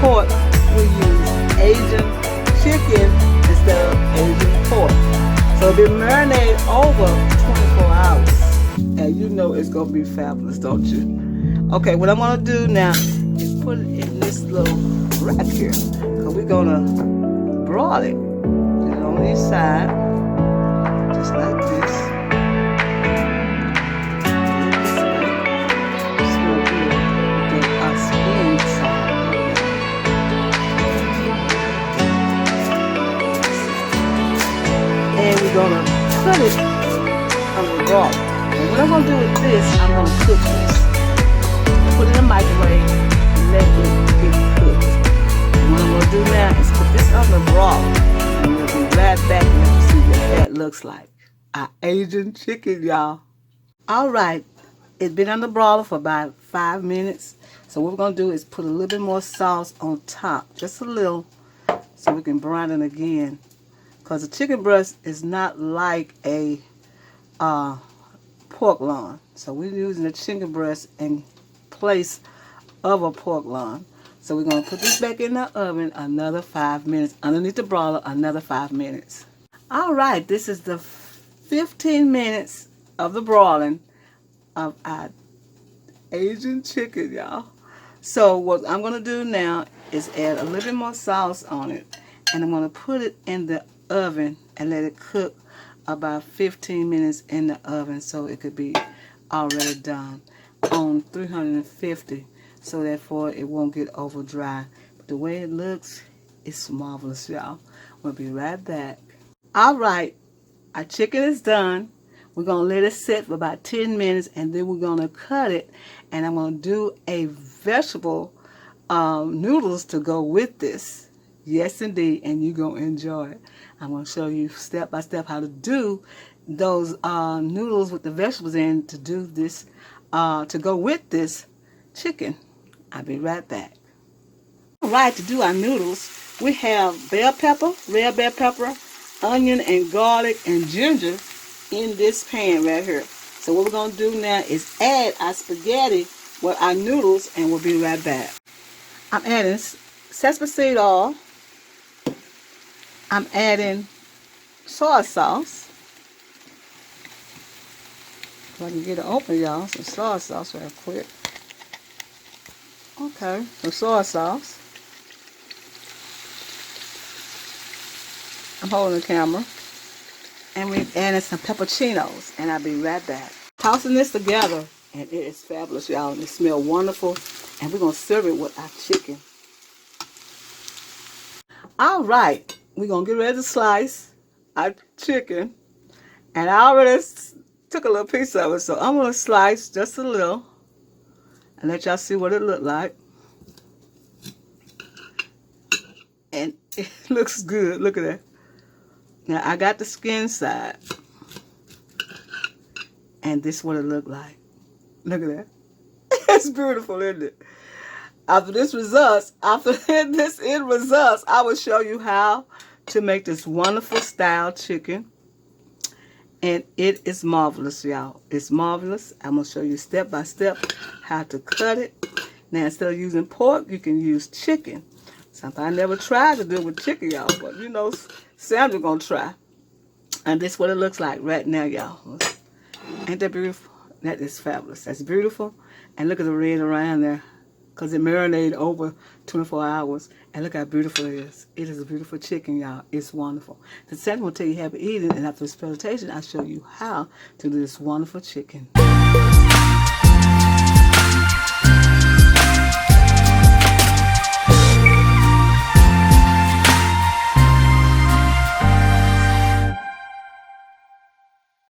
pork, we use Asian chicken instead of Asian pork. So it'll be marinated over 24 hours. And you know it's going to be fabulous, don't you? Okay, what I'm going to do now is put it in this little rack here. Because we're going to broil it. Put it on each side. Just like this. It's going to be the skin side. And we're going to cut it on the broiler. And what I'm going to do with this, I'm going to cook this. Put it in the microwave and let it get cooked. And what I'm going to do now is put this on the broiler. And we'll be right back and let you see what that looks like. Our Asian chicken, y'all. Alright, it's been on the broiler for about 5 minutes. So what we're going to do is put a little bit more sauce on top. Just a little. So we can brown it again. Because the chicken breast is not like a pork loin. So we're using the chicken breast in place of a pork loin. So we're going to put this back in the oven another 5 minutes. Underneath the broiler, another 5 minutes. Alright, this is the 15 minutes of the broiling of our Asian chicken, y'all. So what I'm going to do now is add a little bit more sauce on it. And I'm going to put it in the oven and let it cook about 15 minutes in the oven so it could be already done on 350, so therefore it won't get over dry. But the way it looks, it's marvelous, y'all. We'll be right back. Alright, our chicken is done. We're going to let it sit for about 10 minutes and then we're going to cut it, and I'm going to do a vegetable noodles to go with this. Yes, indeed, and you're going to enjoy it. I'm going to show you step by step how to do those noodles with the vegetables in to do this, to go with this chicken. I'll be right back. All right, to do our noodles, we have bell pepper, red bell pepper, onion and garlic and ginger in this pan right here. So what we're going to do now is add our spaghetti with our noodles, and we'll be right back. I'm adding sesame seed oil. I'm adding soy sauce. If I can get it open, y'all, some soy sauce real quick. Okay, some soy sauce. I'm holding the camera. And we're adding some pepperoncinos, and I'll be right back. Tossing this together, and it is fabulous, y'all. It smells wonderful, and we're going to serve it with our chicken. All right. We're going to get ready to slice our chicken. And I already took a little piece of it. So I'm going to slice just a little. And let y'all see what it looked like. And it looks good. Look at that. Now I got the skin side. And this is what it looked like. Look at that. It's beautiful, isn't it? After this end results, I will show you how to make this wonderful style chicken. And it is marvelous, y'all. It's marvelous. I'm going to show you step by step how to cut it. Now, instead of using pork, you can use chicken. Something I never tried to do with chicken, y'all. But, you know, Sandra going to try. And this is what it looks like right now, y'all. Ain't that beautiful? That is fabulous. That's beautiful. And look at the red around there. Because it marinated over 24 hours. And look how beautiful it is. It is a beautiful chicken, y'all. It's wonderful. The second will tell you happy eating. And after this presentation, I'll show you how to do this wonderful chicken.